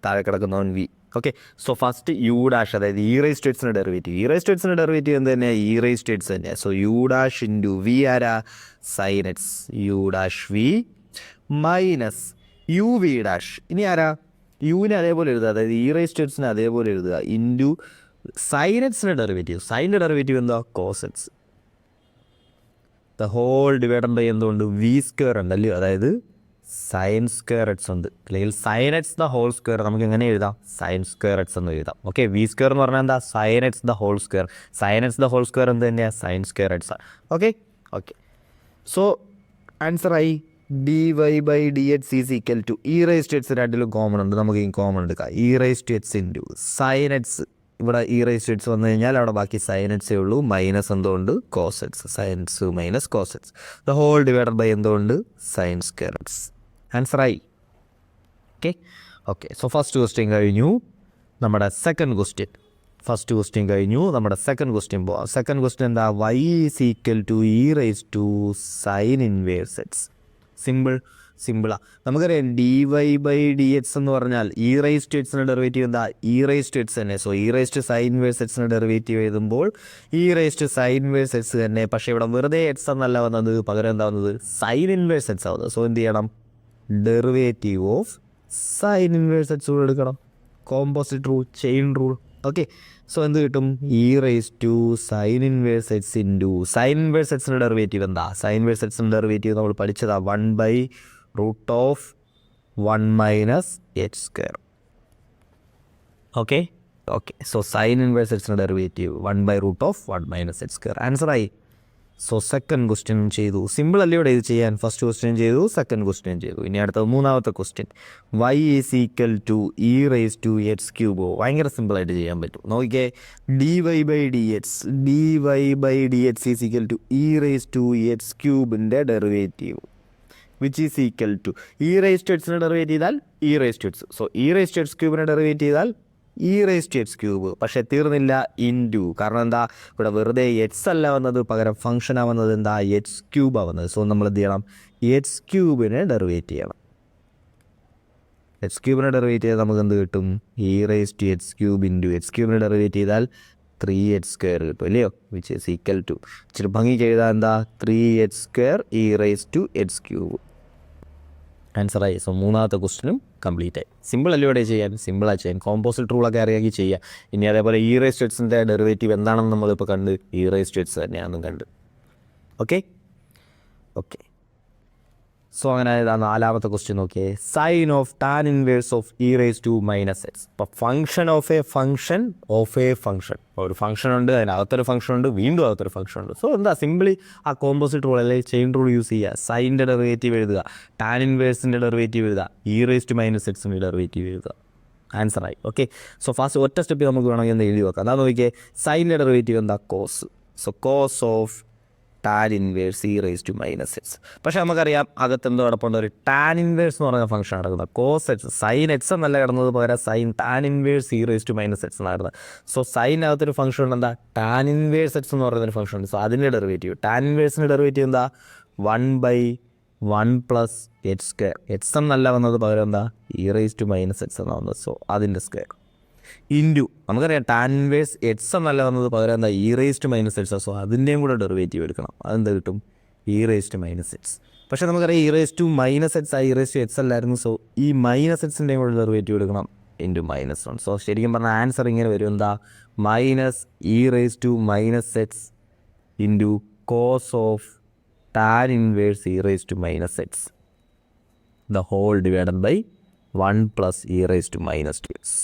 A: താഴെ കിടക്കുന്നവൻ V. Okay, so first U dash, അതായത് ഇ റൈസ് ടു എക്സിൻ്റെ ഡെറിവേറ്റീവ്. ഇ റൈസ് ടു എക്സിൻ്റെ ഡെറിവേറ്റീവ് എന്ത് തന്നെയാണ്, ഇ റൈസ് ടു എക്സ് തന്നെയാണ്. So U dash into V ആരാ, sine x, u dash V minus U V dash, ഇനി ആരാ, യുവിനെ അതേപോലെ എഴുതുക, അതായത് ഇ റൈസ് ടു എക്സിനെ അതേപോലെ എഴുതുക ഇൻറ്റു സൈൻ എക്സിൻ്റെ ഡെറിവേറ്റീവ്. സൈൻ്റെ ഡെറിവേറ്റീവ് എന്താ, cos x the whole divided by എന്തുകൊണ്ട് വി സ്ക്വയർ ഉണ്ടല്ലോ, അതായത് സൈൻ സ്ക്വയർ എക്സ് ഉണ്ട്, അല്ലെങ്കിൽ sine X the whole square നമുക്ക് എങ്ങനെ എഴുതാം, സൈൻ സ്ക്വയർ എക്സ് എന്ന് എഴുതാം. ഓക്കെ, വി സ്ക്വയർ എന്ന് പറഞ്ഞാൽ എന്താ, sine X the whole square. Sine X the whole square എന്ത് തന്നെയാണ്, സൈൻ സ്ക്വയർ എക്സ് ആണ്. ഓക്കെ, സോ ആൻസറായി D Y by D X is equal to E rice to X രണ്ടിലും കോമൺ ഉണ്ട്, നമുക്ക് ഈ കോമൺ എടുക്കാം. E rice to X into sine X, ഇവിടെ ഇ റൈസ് ടു എക്സ് വന്നു കഴിഞ്ഞാൽ അവിടെ ബാക്കി സൈൻ എക്സേ ഉള്ളൂ, മൈനസ് എന്തുകൊണ്ട് cos X, sine X minus cos x the whole divided by എന്തുകൊണ്ട് സൈൻ സ്ക്വയർ എക്സ്. ആൻസറായി. ഓക്കെ, സോ ഫസ്റ്റ് ക്വസ്റ്റ്യൻ കഴിഞ്ഞു. നമ്മുടെ സെക്കൻഡ് ക്വസ്റ്റ്യൻ, ഫസ്റ്റ് ക്വസ്റ്റ്യൻ കഴിഞ്ഞു, നമ്മുടെ സെക്കൻഡ് ക്വസ്റ്റ്യൻ പോവാം. സെക്കൻഡ് ക്വസ്റ്റ്യൻ എന്താ, Y is equal to E rice to sine inverse X. സിമ്പിളാണ്, നമുക്കറിയാം D Y by D X എന്ന് പറഞ്ഞാൽ ഇ റൈസ് ടു എക്സിൻ്റെ ഡെറിവേറ്റീവ് എന്താ, ഇ റൈസ് ടു എക്സ് തന്നെ. So E rice to sine inverse എക്സിൻ്റെ derivative എഴുതുമ്പോൾ E rice to sine inverse X തന്നെ. പക്ഷേ ഇവിടെ വെറുതെ എക്സ് എന്നല്ല വന്നത്, പകരം എന്താ വന്നത്, സൈൻ ഇൻവേഴ്സ് എക്സ് ആവുന്നത്. സോ എന്ത് ചെയ്യണം, derivative of sine inverse X കൂടെ എടുക്കണം. Composite rule, chain rule. Okay, so എന്ത് കിട്ടും, E rice to sine inverse X into sine inverse എക്സിൻ്റെ ഡെറിവേറ്റീവ് എന്താ, സൈൻ ഇൻവേഴ്സ് എക്സിൻ്റെ ഡെറിവേറ്റീവ് നമ്മൾ പഠിച്ചതാ 1/√1 minus H square. Okay, so sine inverse എക്സിൻ്റെ ഡെറിവേറ്റീവ് 1/√1 മൈനസ് എച്ച് സ്ക്വയർ. ആൻസറായി. സോ സെക്കൻഡ് ക്വസ്റ്റ്യൻ ചെയ്തു. സിമ്പിൾ അല്ലേ ഇവിടെ ഇത് ചെയ്യാൻ. ഫസ്റ്റ് ക്വസ്റ്റ്യൻ ചെയ്തു, സെക്കൻഡ് ക്വസ്റ്റ്യൻ ചെയ്തു. ഇനി അടുത്തത് മൂന്നാമത്തെ question. y is equal to E raise to X ക്യൂബോ. ഭയങ്കര സിമ്പിളായിട്ട് ചെയ്യാൻ പറ്റും. നോക്കിക്കേ, D Y by D X is equal to E raise to X ക്യൂബിൻ്റെ derivative which is equal to E raise to എക്സിനെ ഡെറിവേറ്റ് ചെയ്താൽ E raise to X. So E raise to X ക്യൂബിനെ ഡെറിവേറ്റ് ചെയ്താൽ E raise to X cube. പക്ഷേ തീർന്നില്ല, into. കാരണം എന്താ, ഇവിടെ വെറുതെ എക്സ് അല്ല വന്നത്, പകരം ഫംഗ്ഷൻ ആവുന്നത് എന്താ, എക്സ് ക്യൂബ് ആവുന്നത്. സോ നമ്മൾ എന്ത് ചെയ്യണം, എക്സ് ക്യൂബിനെ ഡെറിവേറ്റ് ചെയ്യണം. എക്സ് ക്യൂബിനെ ഡെറിവേറ്റ് ചെയ്താൽ നമുക്ക് എന്ത് കിട്ടും, E raise to X cube into X ക്യൂബിനെ ഡെറിവേറ്റ് ചെയ്താൽ 3x² കിട്ടും അല്ലയോ, വിച്ച് ഈസ് ഈക്വൽ ടു, ഇച്ചിരി ഭംഗിക്ക് എഴുതാൻ എന്താ, 3x² E raise to X cube. ആൻസറായി. സോ മൂന്നാമത്തെ ക്വസ്റ്റിനും കംപ്ലീറ്റ് ആയി. സിമ്പിൾ അല്ലേ ഇവിടെ ചെയ്യാൻ, സിമ്പിളായി ചെയ്യാൻ. കോമ്പോസിറ്റ് റൂളൊക്കെ അറിയാമെങ്കിൽ ചെയ്യാം. ഇനി അതേപോലെ ഇ റേസ് ടു എക്സിൻ്റെ ഡെറിവേറ്റീവ് എന്താണെന്ന് നമ്മളിപ്പോൾ കണ്ട്, ഇ റേസ് ടു എക്സ് തന്നെയാണെന്നും കണ്ട്. ഓക്കെ. സോ അങ്ങനെ നാലാമത്തെ ക്വസ്റ്റ്യൻ നോക്കിയേ. Sine of tan inverse of E raise to minus x. ഇപ്പോൾ ഫംഗ്ഷൻ ഓഫ് എ ഫംഗ്ഷൻ ഒരു ഫംഗ്ഷൻ ഉണ്ട്, അതിനകത്തൊരു ഫംഗ്ഷൻ ഉണ്ട്, വീണ്ടും അകത്തൊരു ഫംഗ്ഷൻ ഉണ്ട്. സോ എന്താ, സിമ്പിളി ആ കോമ്പോസിറ്റ് റൂൾ അല്ലെങ്കിൽ ചെയിൻ റൂൾ യൂസ് ചെയ്യുക. സൈൻ്റെ ഡെറിവേറ്റീവ് എഴുതുക, ടാൻ ഇൻവേഴ്സിൻ്റെ ഡെറിവേറ്റീവ് എഴുതുക, ഇ റേസ് ടു മൈനസ് എക്സിൻ്റെ ഡെറിവേറ്റീവ് എഴുതുക. ആൻസറായി. ഓക്കെ. സോ ഫാസ്റ്റ് ഒറ്റ സ്റ്റെപ്പിൽ നമുക്ക് വേണമെങ്കിൽ ഒന്ന് എഴുതി വെക്കാം. അതാ നോക്കിയേ, സൈൻ്റെ ഡെറിവേറ്റീവ് എന്താ, cos. So cos of tan inverse e raise to minus x. പക്ഷേ നമുക്കറിയാം അകത്ത് എന്തോ കിടപ്പുണ്ട്, ഒരു ടാൻ ഇൻവേഴ്സ് എന്ന് പറയുന്ന ഫംഗ്ഷൻ നടക്കുന്നത്. കോസ് എക്സ്, സൈൻ എക്സ് എന്നല്ല കിടന്നത്, പകരം sine tan inverse e raise to minus x എന്നായിരുന്നു. സോ സൈനകത്തൊരു ഫംഗ്ഷൻ ഉണ്ട്, എന്താ, ടാൻ ഇൻവേഴ്സ് എക്സ് എന്ന് പറയുന്നൊരു ഫംഗ്ഷൻ ഉണ്ട്. സോ അതിൻ്റെ ഡെറിവേറ്റീവ്, ടാൻ ഇൻവേഴ്സിൻ്റെ ഡെറിവേറ്റീവ് എന്താ, 1/1 പ്ലസ് x². എക്സ് എന്നല്ല വന്നത്, പകരം എന്താ, E raise to minus x എന്നാണ് വന്നത്. സോ അതിൻ്റെ സ്ക്വയർ ഇൻറ്റു, നമുക്കറിയാം ടാൻ ഇൻവേഴ്സ് എക്സ് എന്നല്ല വന്നത്, പകരം എന്താ, E raise to minus x. So അതിൻ്റെയും കൂടെ ഡെറിവേറ്റീവ് എടുക്കണം. അതെന്താ കിട്ടും, E raise to minus x. പക്ഷേ നമുക്കറിയാം e raise to minus X E raise to x അല്ലായിരുന്നു. സോ ഈ മൈനസ് എക്സിൻ്റെയും കൂടെ ഡെറിവേറ്റീവ് എടുക്കണം, ഇൻറ്റു -1. സോ ശരിക്കും പറഞ്ഞാൽ ആൻസർ ഇങ്ങനെ വരും, എന്താ, minus E raise to minus X into cos of tan inverse e raise to minus X the whole divided by 1 plus E raise to minus 2x.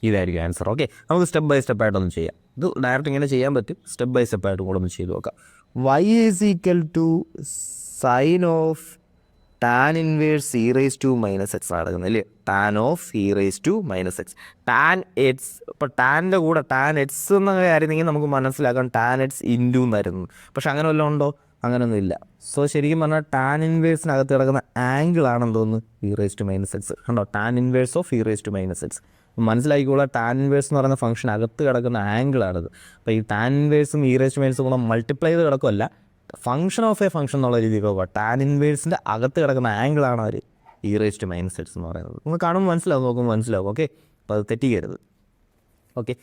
A: ഇതായിരിക്കും answer. Okay, നമുക്ക് step by step ആയിട്ടൊന്ന് ചെയ്യാം. ഇത് direct ഇങ്ങനെ ചെയ്യാൻ പറ്റും, step by step ആയിട്ട് കൂടെ ഒന്ന് ചെയ്ത് നോക്കാം. y is equal to sine of tan inverse e raise to minus x നടക്കുന്നത് അല്ലേ, tan of E raise to minus x. Tan x, ഇപ്പോൾ ടാനിൻ്റെ കൂടെ ടാൻ എക്സ് എന്നൊക്കെ ആയിരുന്നെങ്കിൽ നമുക്ക് മനസ്സിലാക്കാം ടാൻ എക്സ് ഇൻറ്റു എന്നായിരുന്നു. പക്ഷെ അങ്ങനെ വല്ലതും ഉണ്ടോ, അങ്ങനെയൊന്നും ഇല്ല. സോ ശരിക്കും പറഞ്ഞാൽ ടാൻ ഇൻവേഴ്സിനകത്ത് കിടക്കുന്ന ആംഗിൾ ആണെന്ന് തോന്നുന്നു E raise to minus X. കണ്ടോ, tan inverse of E raise to minus X. മനസ്സിലാക്കിക്കോളാം, ടാൻ ഇൻവേഴ്സ് എന്ന് പറയുന്ന ഫംഗ്ഷൻ അകത്ത് കിടക്കുന്ന ആംഗിളാണിത്. അപ്പോൾ ഈ ടാൻ ഇൻവേഴ്സും ഇ റേസ് ടു മൈനസും കൂടെ മൾട്ടിപ്ലൈ ചെയ്ത് കിടക്കുമല്ല, ഫംഗ്ഷൻ ഓഫ് എ ഫംഗ്ഷൻ എന്നുള്ള രീതിയിൽ പോകുക. ടാൻ ഇൻവേഴ്സിൻ്റെ അകത്ത് കിടക്കുന്ന ആംഗിളാണ് അവർ E raise to minus X എന്ന് പറയുന്നത്. നമ്മൾ കാണുമ്പോൾ മനസ്സിലാവും, നോക്കുമ്പോൾ മനസ്സിലാവും. ഓക്കെ, അപ്പോൾ അത് തെറ്റിക്കരുത്. Okay,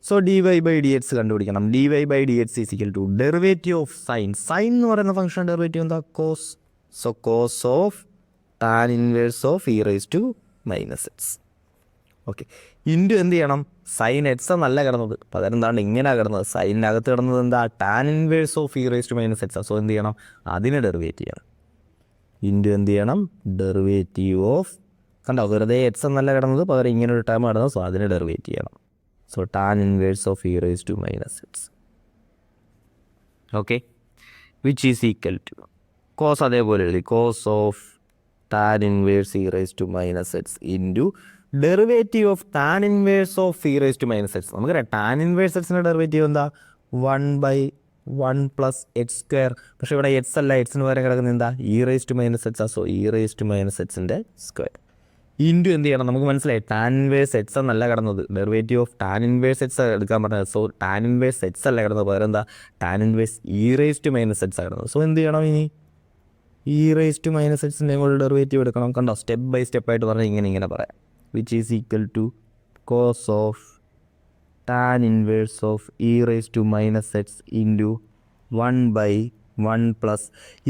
A: so D Y by D X കണ്ടുപിടിക്കണം. D Y by D X is equal to derivative of sine. Sine എന്ന് പറയുന്ന ഫംഗ്ഷൻ ഡെറിവേറ്റീവ് എന്താ, cos. So cos of tan inverse of E raise to minus X. Okay, into എന്ത് ചെയ്യണം, sign X എന്നല്ല കിടന്നത്, പകരം എന്താണ് ഇങ്ങനെയാണ് കിടന്നത്. സൈനിൻ്റെ അകത്ത് കിടന്നത് എന്താ, tan inverse of E raise to minus x. So എന്ത് ചെയ്യണം, അതിനെ ഡെറിവേറ്റ് ചെയ്യണം. ഇൻറ്റു എന്ത് ചെയ്യണം, ഡെറിവേറ്റീവ് ഓഫ്, കണ്ടോ വെറുതെ എക്സ് എന്നല്ല കിടന്നത്, പകരം ഇങ്ങനെ ഒരു ടൈം കിടന്നത്. സോ അതിനെ ഡെറിവേറ്റ് ചെയ്യണം. So tan inverse of E raise to minus X. Okay, which is equal to cos, അതേപോലെ എഴുതി, cos of tan inverse e raise to minus X into derivative of tan inverse of E raise to minus x. നമുക്കറിയാം tan inverse എക്സിൻ്റെ derivative എന്താ, 1/1 plus x². പക്ഷേ ഇവിടെ X അല്ല, എക്സിന് പകരം കിടക്കുന്നത് എന്താ, E raise to minus x. So E raise to minus എക്സിൻ്റെ സ്ക്വയർ ഇൻറ്റു എന്ത് ചെയ്യണം, നമുക്ക് മനസ്സിലായി ടാൻ ഇൻവേഴ്സ് എക്സ് എന്നല്ല കിടന്നത്, derivative of tan inverse x എടുക്കാൻ പറഞ്ഞത്. സോ ടാൻ ഇൻവേഴ്സ് എക്സ് അല്ല കിടന്നത്, പകരം എന്താ, tan inverse e raise to minus x കിടന്നത്. സോ എന്ത് ചെയ്യണം, ഇനി ഇ റേസ് ടു മൈനസ് എക്സിൻ്റെ കൂടെ ഡെറിവേറ്റീവ് എടുക്കണം. കണ്ടോ, സ്റ്റെപ്പ് ബൈ സ്റ്റെപ്പ് ആയിട്ട് പറഞ്ഞാൽ ഇങ്ങനെ പറയാം. which is equal to cos of tan inverse of e raised to minus x into 1/1 plus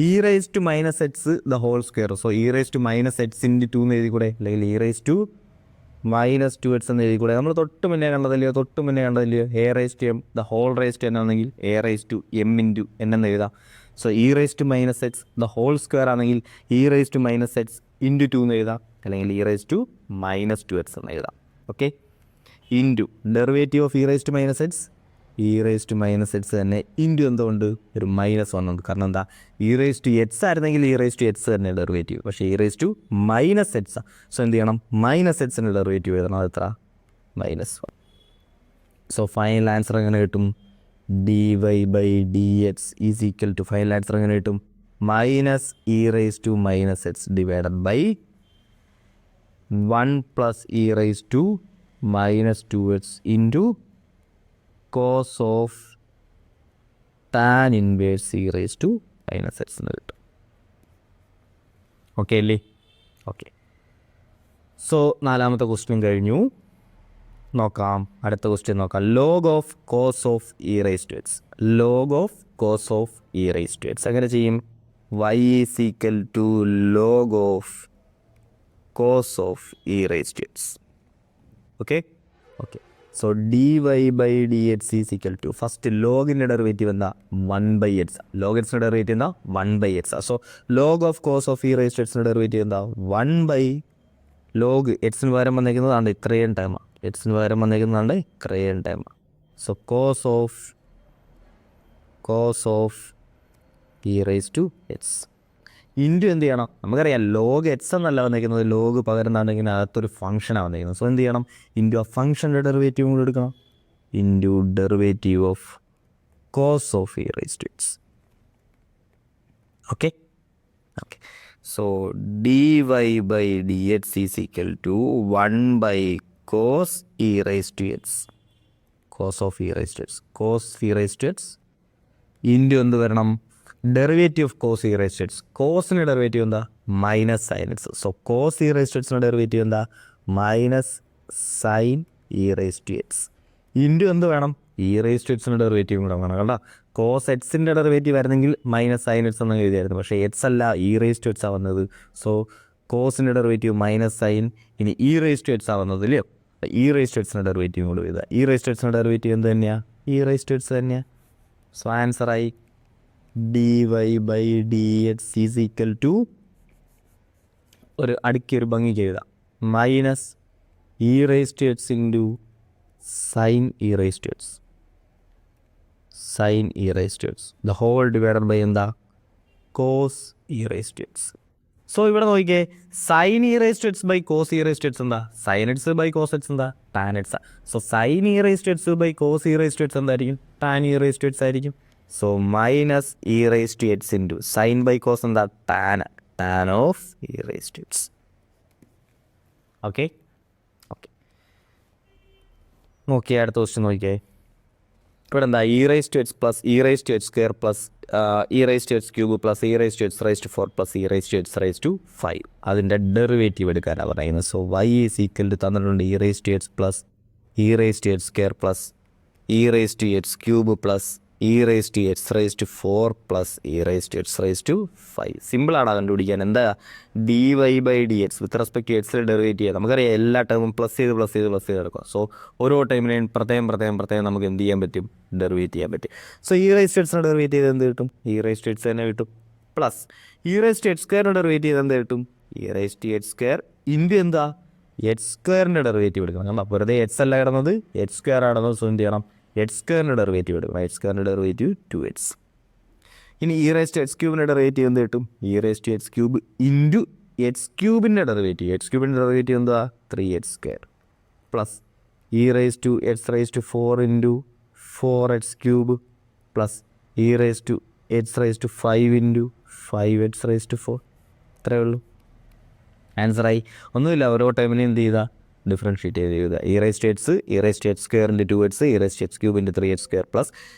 A: e raised to minus x the whole square. So e raised to minus x into 2 എന്ന് എഴുതി കൂടെ, അല്ലെങ്കിൽ e raised to minus 2x എന്ന് എഴുതി കൂടെ. നമ്മൾ തൊട്ട് മുന്നേ കണ്ടതല്ലയോ a raised to m the whole raised to n ആണെങ്കിൽ a raised to m into n എന്ന് എഴുതാം. So E raise to minus X the whole square ആണെങ്കിൽ E raise to minus X into 2 എന്ന് എഴുതാം, അല്ലെങ്കിൽ E raise to minus 2x എന്ന് എഴുതാം. Okay, into derivative of E raise to minus X E raise to minus X തന്നെ into എന്തുകൊണ്ട് ഒരു minus വന്നുണ്ട്. കാരണം എന്താ, ഇ റേസ് ടു എക്സ് ആയിരുന്നെങ്കിൽ ഇ റേസ് ടു എക്സ് തന്നെ ഡെറിവേറ്റീവ്, പക്ഷേ ഇ റേസ് ടു മൈനസ് എക്സാണ്. സോ എന്ത് ചെയ്യണം, മൈനസ് എക്സിൻ്റെ ഡെറിവേറ്റീവ് എഴുതണം. അത് എത്ര, -1. സോ ഫൈനൽ ആൻസർ എങ്ങനെ കിട്ടും, dy/dx is equal to, final answer എങ്ങനെ കിട്ടും, minus E raise to minus x divided by 1 plus E raise to minus 2x into cos of tan inverse e raise to minus X എന്ന് കിട്ടും. Okay അല്ലേ? Okay. So 4ാമത്തെ question കഴിഞ്ഞു. നോക്കാം, അടുത്ത question നോക്കാം. Log of cos of E raise to X. Log of cos of E raise to X എങ്ങനെ ചെയ്യും, y is equal to log of cos of E raise to X. Okay okay. So dy/dx is equal to, first ലോഗിൻ്റെ derivative എന്താ, 1/x. Log എക്സിൻ്റെ derivative എന്താ, 1/x. So log of cos of E raise to എക്സിൻ്റെ derivative എന്താ, 1 log എക്സിന് പകരം വന്നേക്കുന്നതാണ് ഇത്രയും ടൈമാണ്, എക്സിന് പകരം വന്നേക്കുന്നതാണ് ഇത്രയും ടൈമാണ്. So cos of E raise to X into എന്ത് ചെയ്യണം, നമുക്കറിയാം ലോഗ് എക്സ് എന്നല്ല വന്നിരിക്കുന്നത്, ലോഗ് പകരം നടക്കുന്ന അകത്തൊരു ഫംഗ്ഷനാണ് വന്നിരിക്കുന്നത്. സോ എന്ത് ചെയ്യണം, ഇൻറ്റു ആ ഫംഗ്ഷൻ്റെ ഡെറിവേറ്റീവ് കൂടെ എടുക്കണം, into derivative of cos of E raise to X. Okay okay. So dy/dx is equal to 1/cos E raise to X, cos of E raise to X, cos E raise to X into എന്ത് വരണം, derivative of cos E raise to X. കോസിൻ്റെ derivative എന്താ, minus sine X. So cos E raise to എക്സിൻ്റെ derivative എന്താ, minus sine E raise to X into എന്ത് വേണം, E raise to എക്സിൻ്റെ derivative കൂടെ വേണം. കണ്ട, കോസ് എക്സിൻ്റെ ഡെറിവേറ്റീവ് ആയിരുന്നെങ്കിൽ മൈനസ് സൈൻ എക്സ് എന്ന് എഴുതിയായിരുന്നു, പക്ഷേ എക്സ് അല്ല, ഇ റേസ് ടു എക്സ് ആണ് വന്നത്. സോ കോസിൻ്റെ ഡെറിവേറ്റീവ് മൈനസ് സൈൻ, ഇനി ഇ റേസ് ടു എക്സ് ആണ് വന്നത് ഇല്ലയോ, ഇ റേസ് ടു എക്സിൻ്റെ ഡെറിവേറ്റീവ് കൂടെ എഴുതുക. ഇ റേസ് ടു എക്സിൻ്റെ ഡെറിവേറ്റീവ് എന്ത് തന്നെയാണ്, ഇ റേസ് ടു എക്സ് തന്നെയാണ്. സോ ആൻസറായി dy/dx ഈസ് ഈക്വൽ ടു, ഒരു അടുക്കിയൊരു ഭംഗിക്ക് എഴുതാം, minus E raise to X into sine E raise to X, sine E raise to X the whole divided by എന്താ, cos E raise to X. So ഇവിടെ നോക്കിക്കേ, sine E raise to X by cos E raise to X എന്താ, sine X by cos X എന്താ, tan X. So sine E raise to X by cos E raise to X എന്തായിരിക്കും, tan E raise to X ആയിരിക്കും. So minus E raise to X into sine by cos എന്താ, tan of E raise to X. Okay okay. നോക്കിയേ, അടുത്ത question നോക്കിയേ. ഇവിടെ എന്താ, E raise to X plus E raise to X square plus E raise to X cube plus E raise to X raise to 4 plus E raise to X raise to 5 അതിൻ്റെ derivative എടുക്കാനാണ് പറയുന്നത്. So y is equal to തന്നിട്ടുണ്ട്, E raise to X plus E raise to X square plus E raise to X cube plus E raise to X raise to 4 plus E raise to X raise to 5. സിമ്പിളാണ് കണ്ടുപിടിക്കാൻ. എന്താ, dy/dx with respect to എക്സിൽ derivate ചെയ്യാം. നമുക്കറിയാം എല്ലാ ടൈമും plus ചെയ്ത് എടുക്കുക. സോ ഓരോ ടൈമിനെയും പ്രത്യേകം നമുക്ക് എന്ത് ചെയ്യാൻ പറ്റും, ഡെറിവേറ്റ് ചെയ്യാൻ പറ്റും. സോ ഇ റേസ് ടു എക്സിനെ ഡെറിവേറ്റ് ചെയ്ത് എന്ത് കിട്ടും, ഇ റേസ് ടു എക്സ് തന്നെ കിട്ടും. Plus E raise to X സ്ക്വയറിനെ ഡെറിവേറ്റ് ചെയ്ത് എന്ത് കിട്ടും, E raise to X square into എന്താ, എക്സ് സ്ക്വയറിൻ്റെ ഡെറിവേറ്റീവ് എടുക്കണം. കണ്ടോ, വെറുതെ എക്സ് അല്ല കിടന്നത്, എക്സ് സ്ക്വയർ ആണെന്ന്. സോ എന്ത് ചെയ്യണം, എക്സ് സ്ക്വയറിൻ്റെ ഡെറിവേറ്റീവ് എടുക്കണം. എക്സ് സ്ക്വയറിൻ്റെ ഡെറിവേറ്റീവ് 2x. ഇനി ഇ റേസ് ടു എക്സ് ക്യൂബിൻ്റെ ഡെറിവേറ്റീവ് എന്ത് കിട്ടും, E raise to X cube into X ക്യൂബിൻ്റെ ഡെറിവേറ്റീവ്. എക്സ് ക്യൂബിൻ്റെ ഡെറിവേറ്റീവ് എന്താ, 3x square plus E raise to X raise to 4 into 4x cube plus E raise to X raise to 5 into 5x raise to 4. ഇത്രയേ ഉള്ളൂ, ആൻസറായി. ഒന്നുമില്ല, ഓരോ ടൈമിനും എന്ത് ചെയ്താൽ differentiate ചെയ്ത് എഴുതുക. E raise to X square into 2x e raise to X cube into 3x square plus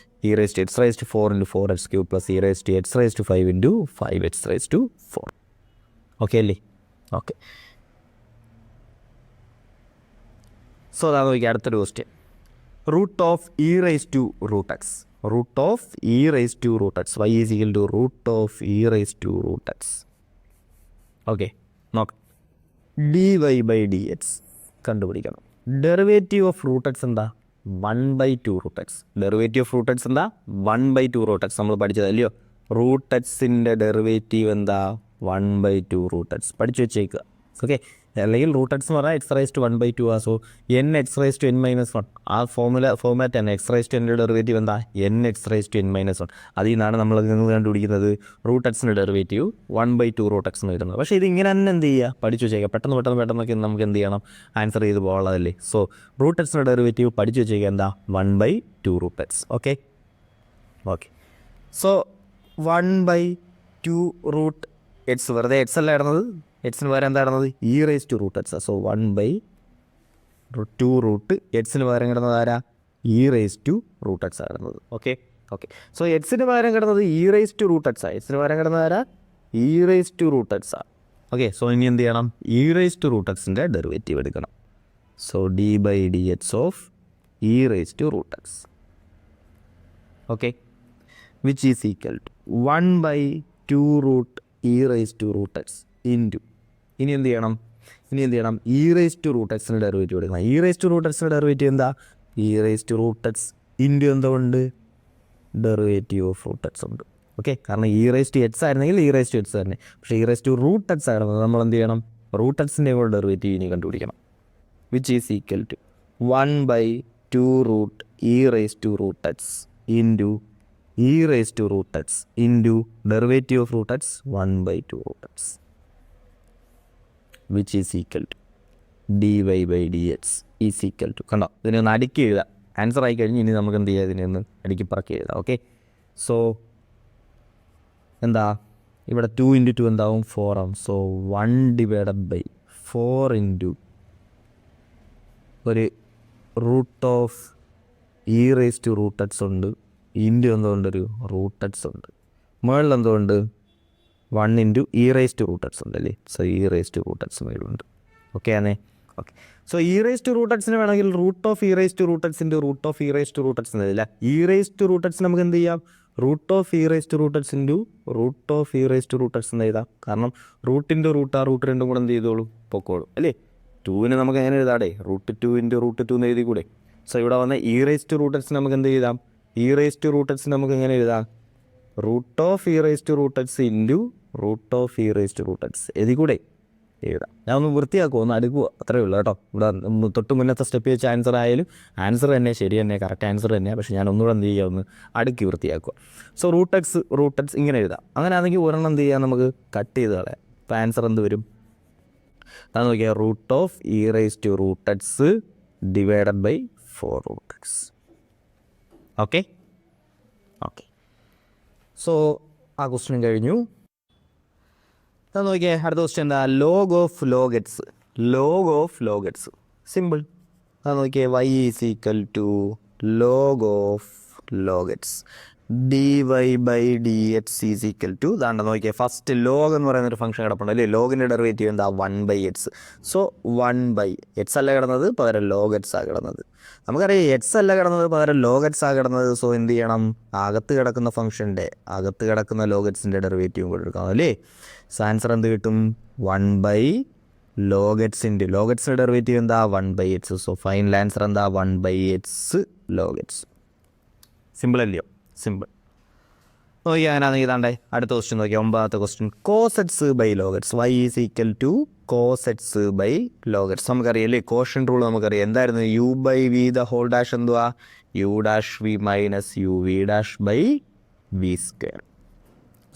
A: E raise to X raise to 4 into 4x cube plus E raise to X raise to 5 into 5x raise to 4. Okay അല്ലേ? Okay. So അതാ നോക്കിയാൽ അടുത്തൊരു question. Root of E raise to root x, root of E raise to root x y is equal to root of E raise to root x. Okay, നോക്കാം. dy/dx കണ്ടുപിടിക്കണം. Derivative of root x എന്താ, 1/2 root x. Derivative of root x എന്താ, 1/2 root X. നമ്മൾ പഠിച്ചതല്ലയോ, root എക്സിൻ്റെ derivative എന്താ, 1/2 root X. പഠിച്ചു വെച്ചേക്കുക. Okay, അല്ലെങ്കിൽ റൂട്ട് എക്സ് എന്ന് പറഞ്ഞാൽ x⁻². സോ n(x⁻n−1) ആ ഫോർമാറ്റ് തന്നെ x⁻n ഡെറിവേറ്റീവ് എന്താ n(x⁻n−1). അതിൽ നിന്നാണ് നമ്മൾ നിങ്ങൾ കണ്ടുപിടിക്കുന്നത് റൂട്ട് എക്സിൻ്റെ ഡെറിവേറ്റീവ് 1/2 റൂട്ട് എക്സ് എന്ന് വരുന്നത്. പക്ഷേ ഇത് ഇങ്ങനെ തന്നെ എന്ത് ചെയ്യുക, പഠിച്ചു വെച്ചേക്കുക. പെട്ടെന്നൊക്കെ നമുക്ക് എന്ത് ചെയ്യണം, ആൻസർ ചെയ്ത് പോകാനുള്ളതല്ലേ. സോ റൂട്ട് എക്സിൻ്റെ ഡെറിവേറ്റീവ് പഠിച്ചു വെച്ചേക്കുക എന്താ 1/2 root x. Okay. So 1/2 root x, വെറുതെ എക്സ് അല്ല ഇടുന്നത്, എക്സിന് പകരം എന്താ ഇടുന്നത് e⁻√x. സോ 1/2 റൂട്ട് എക്സിന് പകരം കിടന്നത് ആരാ e⁻√x ആയിരുന്നത്. ഓക്കെ. സോ എക്സിന് പകരം കിടന്നത് e⁻√x ആണ്. എക്സിന് പകരം കിടന്നത് ആരാ e⁻√x ആണ്. ഓക്കെ. സോ ഇനി എന്ത് ചെയ്യണം, e⁻√xൻ്റെ ഡെറിവേറ്റീവ് എടുക്കണം. So d/dx of e⁻√x. Okay. which is equal to 1/2 root e⁻√x into ഇനി എന്ത് ചെയ്യണം e⁻√xൻ്റെ ഡെറിവേറ്റീവ് എടുക്കണം. e⁻√xൻ്റെ ഡെറിവേറ്റീവ് എന്താ e⁻√x ഇൻറ്റു എന്തുകൊണ്ട് ഡെറിവേറ്റീവ് ഓഫ് റൂട്ട് എക്സ് ഉണ്ട്. ഓക്കെ. കാരണം e⁻x ആയിരുന്നെങ്കിൽ e⁻x തന്നെ, പക്ഷേ e⁻√x ആയിരുന്നത് നമ്മൾ എന്ത് ചെയ്യണം, റൂട്ട് എക്സിൻ്റെ കൂടെ ഡെറിവേറ്റീവ് ഇനി കണ്ടുപിടിക്കണം. which is equal to 1/2 root e⁻√x into e⁻√x into derivative of root x 1/2 root x which is equal to dy/dx is equal to, കണ്ടോ, ഇതിനെ ഒന്ന് അടുക്കി എഴുതാം. ആൻസർ ആയി കഴിഞ്ഞ് ഇനി നമുക്ക് എന്ത് ചെയ്യാം, ഇതിനെ ഒന്ന് അടുക്കി പറക്കി എഴുതാം. ഓക്കെ. സോ എന്താ ഇവിടെ 2 × 2 എന്താവും 4 ആവും. സോ 1/4 ഇൻറ്റു ഒരു റൂട്ട് ഓഫ് e⁻√x ഉണ്ട്, ഇൻറ്റു എന്തുകൊണ്ട് ഒരു റൂട്ട് എക്സ് ഉണ്ട്, മുകളിൽ എന്തുകൊണ്ട് 1 ഇൻറ്റു e⁻√x ഉണ്ടല്ലേ. സോ e⁻√x മേലുണ്ട്. ഓക്കെ ആണേ. ഓക്കെ. സോ e⁻√xന് വേണമെങ്കിൽ root of e⁻√x into root of e⁻√x എന്നതില്ല, e⁻√x നമുക്ക് എന്ത് ചെയ്യാം, root of e⁻√x into root of e⁻√x എന്ന് എഴുതാം. കാരണം റൂട്ടിൻ്റെ റൂട്ട് ആ റൂട്ട് രണ്ടും കൂടെ എന്ത് ചെയ്തോളൂ, പൊക്കോളും അല്ലേ. 2ന് നമുക്ക് എങ്ങനെ എഴുതാടേ, √2 ഇൻറ്റു √2 എന്ന് എഴുതി കൂടെ. സോ ഇവിടെ വന്ന e⁻√x നമുക്ക് എന്ത് ചെയ്താം, e⁻√x നമുക്ക് എങ്ങനെ എഴുതാം, root of e⁻√x into root of e⁻√x എഴുതി കൂടെ എഴുതാം. ഞാൻ ഒന്ന് വൃത്തിയാക്കുക, ഒന്ന് അടുക്കുക, അത്രയേ ഉള്ളൂ കേട്ടോ. ഇവിടെ തൊട്ട് മുന്നത്തെ സ്റ്റെപ്പ് വെച്ച് ആൻസർ ആയാലും ആൻസർ തന്നെ ശരി തന്നെ, കറക്റ്റ് ആൻസർ തന്നെയാണ്. പക്ഷേ ഞാൻ ഒന്നുകൂടെ എന്ത് ചെയ്യുക, ഒന്ന് അടുക്കി വൃത്തിയാക്കുക. സോ റൂട്ട് എക്സ് ഇങ്ങനെ എഴുതാം. അങ്ങനെയാണെങ്കിൽ ഒരെണ്ണം എന്ത് ചെയ്യാം, നമുക്ക് കട്ട് ചെയ്ത് കളയാം. അപ്പോൾ ആൻസർ എന്ത് വരും, അത് നോക്കിയാൽ root of e⁻√x divided by 4 root x. Okay. So ആ ക്വസ്റ്റ്യൻ കഴിഞ്ഞു. അത് നോക്കിയേ, അടുത്ത ക്വസ്റ്റ്യൻ എന്താ, log of log x. Simple. അത് നോക്കിയേ, y is equal to log of log x dy/dx is equal to, ഇതാണ്ട് നോക്കിയേ, ഫസ്റ്റ് ലോഗ് എന്ന് പറയുന്നൊരു ഫംഗ്ഷൻ കിടപ്പുണ്ട് അല്ലേ. ലോഗിൻ്റെ ഡെറിവേറ്റീവ് എന്താ 1/x. സോ 1/x അല്ല കിടന്നത്, പകരം ലോഗ് എക്സ് ആ കിടന്നത്. നമുക്കറിയാം എക്സ് അല്ല കിടന്നത്, പകരം ലോഗ് എക്സ് ആ കിടന്നത്. സോ എന്ത് ചെയ്യണം, അകത്ത് കിടക്കുന്ന ഫംഗ്ഷൻ്റെ അകത്ത് കിടക്കുന്ന ലോഗ് എക്സിൻ്റെ ഡെറിവേറ്റീവും കൂടെ എടുക്കാം അല്ലേ. സോ ആൻസർ എന്ത് കിട്ടും, 1/log x ഇൻറ്റു ലോഗ് എക്സിൻ്റെ ഡെറിവേറ്റീവ് എന്താ 1/x. സോ ഫൈനൽ ആൻസർ എന്താ 1/x log x. സിമ്പിൾ അല്ലയോ, സിമ്പിൾ. നോക്കിയാൽ അങ്ങനെയാണെങ്കിൽ ഇതാണ്ടേ അടുത്ത ക്വസ്റ്റ്യൻ നോക്കിയാൽ 9ാമത്തെ question, cos x by log x. y is equal to cos x by log x. നമുക്കറിയാം അല്ലേ, കോഷൻ റൂൾ നമുക്കറിയാം. എന്തായിരുന്നു, u/v ദ ഹോൾ ഡാഷ് എന്തുവാ u'(v മൈനസ് uv'/v².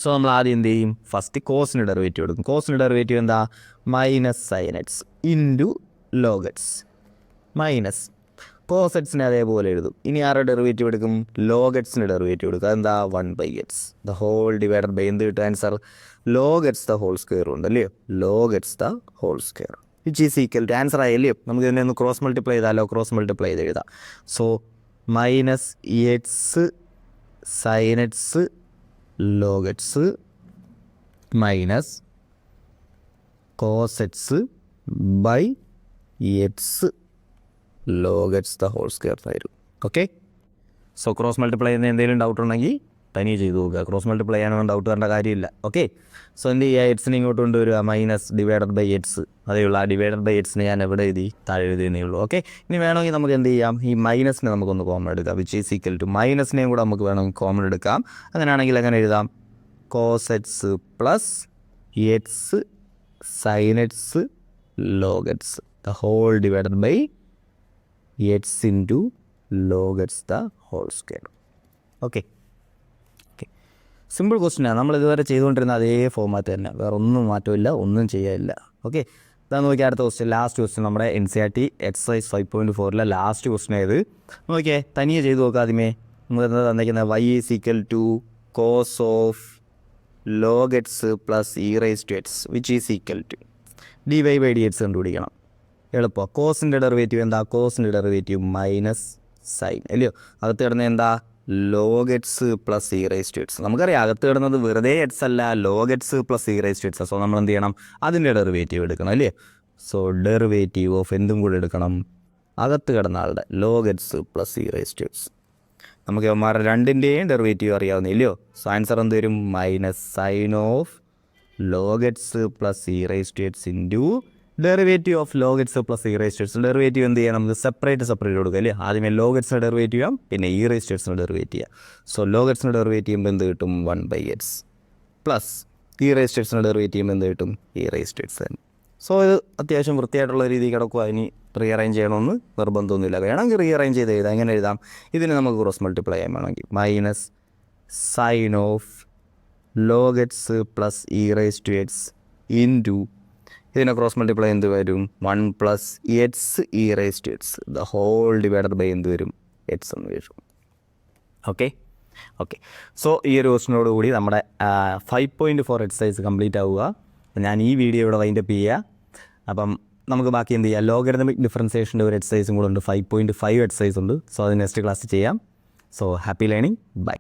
A: സോ നമ്മൾ ആദ്യം എന്ത് ചെയ്യും, ഫസ്റ്റ് കോസിന് ഡെറിവേറ്റീവ് എടുക്കും. കോസിന് ഡെറിവേറ്റീവ് എന്താ -sin x into log x minus cos x-നെ അതേപോലെ എഴുതും. ഇനി ആരുടെ ഡെറിവേറ്റീവ് എടുക്കും, log x-ന് ഡെറിവേറ്റീവ് എടുക്കുക. അതെന്താ 1/x the whole divided by എന്ത് കിട്ടും answer, log x the whole square ഉണ്ട് അല്ലയോ, log x the whole square which is equal to answer ആയല്ലേ. നമുക്ക് ഇതിനെ ഒന്ന് ക്രോസ് മൾട്ടിപ്ലൈ ചെയ്താലോ, ക്രോസ് മൾട്ടിപ്ലൈ ചെയ്ത് എഴുതാം. So -x sin x log x minus cos x by x log x the whole square ആയിരുന്നു. ഓക്കെ. സോ ക്രോസ് മൾട്ടിപ്ലൈ ചെയ്യുന്ന എന്തെങ്കിലും ഡൗട്ട് ഉണ്ടെങ്കിൽ തനിയെ ചെയ്ത് നോക്കുക. ക്രോസ് മൾട്ടിപ്ലൈ ചെയ്യാനൊന്നും ഡൗട്ട് വരേണ്ട കാര്യമില്ല. ഓക്കെ. സോ എന്ത് ചെയ്യുക, എക്സിനെ ഇങ്ങോട്ട് കൊണ്ടുവരിക, മൈനസ് ഡിവൈഡഡ് ബൈ എക്സ്. അതേയുള്ളൂ, ആ ഡിവൈഡഡ് ബൈ എക്സിനെ ഞാൻ എവിടെ എഴുതി, താഴെ എഴുതിയേ ഉള്ളൂ. ഓക്കെ. ഇനി വേണമെങ്കിൽ നമുക്ക് എന്ത് ചെയ്യാം, ഈ മൈനസിനെ നമുക്കൊന്ന് കോമൺ എടുക്കാം. വിച്ച് ഈസ് ഈക്വൽ ടു മൈനസിനെയും കൂടെ നമുക്ക് വേണമെങ്കിൽ കോമൺ എടുക്കാം. അങ്ങനെയാണെങ്കിൽ എങ്ങനെ എഴുതാം, cos x plus x sine x log x the whole divided by x into log x the whole square. Okay okay, simple ക്വസ്റ്റ്യനാണ്. നമ്മൾ ഇതുവരെ ചെയ്തുകൊണ്ടിരുന്ന അതേ ഫോമാറ്റ് തന്നെ, വേറെ ഒന്നും മാറ്റമില്ല, ഒന്നും ചെയ്യാനില്ല. ഓക്കെ, ഇതാ നോക്കിയാൽ അടുത്ത ക്വസ്റ്റ്യൻ, ലാസ്റ്റ് ക്വസ്റ്റ്യൻ നമ്മുടെ NCERT എക്സസൈസ് 5.4 ലാസ്റ്റ് ക്വസ്റ്റ്യൻ ആയത്. നോക്കിയേ, തനിയെ ചെയ്ത് നോക്കുക. ആദ്യമേ നമ്മൾ തന്നിരിക്കുന്നത് y is equal to cos of log x plus e raised to x which is equal to dy by dx കണ്ടുപിടിക്കണം. എളുപ്പമാണ്. കോസിൻ്റെ ഡെറിവേറ്റീവ് എന്താ? കോസിൻ്റെ ഡെറിവേറ്റീവ് മൈനസ് സൈൻ അല്ലയോ? അകത്ത് കിടന്നത് എന്താ? Log x plus e rice to x. നമുക്കറിയാം അകത്ത് കിടന്നത് വെറുതെ എക്സ് അല്ല, log x plus e rice to X. So നമ്മൾ എന്ത് ചെയ്യണം? അതിൻ്റെ ഡെറിവേറ്റീവ് എടുക്കണം അല്ലേ? സോ ഡെറിവേറ്റീവ് ഓഫ് എന്തും കൂടെ എടുക്കണം, അകത്ത് കിടന്ന ആളുടെ log x plus e rice to x. നമുക്ക് ഇവന്മാരുടെ രണ്ടിൻ്റെയും ഡെറിവേറ്റീവ് അറിയാവുന്ന ഇല്ലയോ? സോ ആൻസർ എന്ത് വരും? Minus sine of log x plus e rice to X into derivative of log x plus e rice to x. Derivative എന്ത് ചെയ്യാം? നമുക്ക് സെപ്പറേറ്റ് കൊടുക്കുക അല്ലേ? ആദ്യമേ ലോഗ് എക്സിൻ്റെ ഡെറിവേറ്റീവ് ചെയ്യാം, പിന്നെ ഇ റൈസ് ടു എക്സിൻ്റെ ഡെറിവേറ്റീവ് ചെയ്യാം. സോ ലോഗ് എക്സിൻ്റെ ഡെറിവേറ്റീവ് ചെയ്യുമ്പോൾ എന്ത് കിട്ടും? 1/x plus e rice to എക്സിൻ്റെ ഡെറിവേറ്റീവ് ചെയ്യുമ്പോൾ എന്ത് കിട്ടും? ഇ റൈസ് ടു എക്സ് തന്നെ. സോ ഇത് അത്യാവശ്യം വൃത്തിയായിട്ടുള്ള രീതിയിൽ കിടക്കുക. ഇനി റീഅറേഞ്ച് ചെയ്യണമെന്ന് നിർബന്ധമൊന്നുമില്ല, വേണമെങ്കിൽ റീഅറേഞ്ച് ചെയ്ത് എഴുതാം. എങ്ങനെ എഴുതാം? ഇതിന് നമുക്ക് ക്രോസ് മൾട്ടിപ്ലൈ ചെയ്യാൻ വേണമെങ്കിൽ minus sine of log x plus e rice to X into ഇതിനെ ക്രോസ് മൾട്ടിപ്ലൈ എന്ത് വരും? 1 plus x e rice to X the whole divided by എന്ത് വരും? എക്സ് എന്ന് വരും. ഓക്കെ ഓക്കെ, സോ ഈ ഒരു ക്വസ്റ്റിനോട് കൂടി നമ്മുടെ 5.4 എക്സസൈസ് കംപ്ലീറ്റ് ആവുക. ഞാൻ ഈ വീഡിയോ ഇവിടെ വൈൻഡപ്പ് ചെയ്യുക. അപ്പം നമുക്ക് ബാക്കി എന്ത് ചെയ്യുക? ലോഗരിതമിക് ഡിഫറൻസിയേഷൻ്റെ ഒരു എക്സസൈസും കൂടെ ഉണ്ട്, 5.5 എക്സസൈസ് ഉണ്ട്. സോ അത് നെക്സ്റ്റ് ക്ലാസ് ചെയ്യാം. So happy learning, by.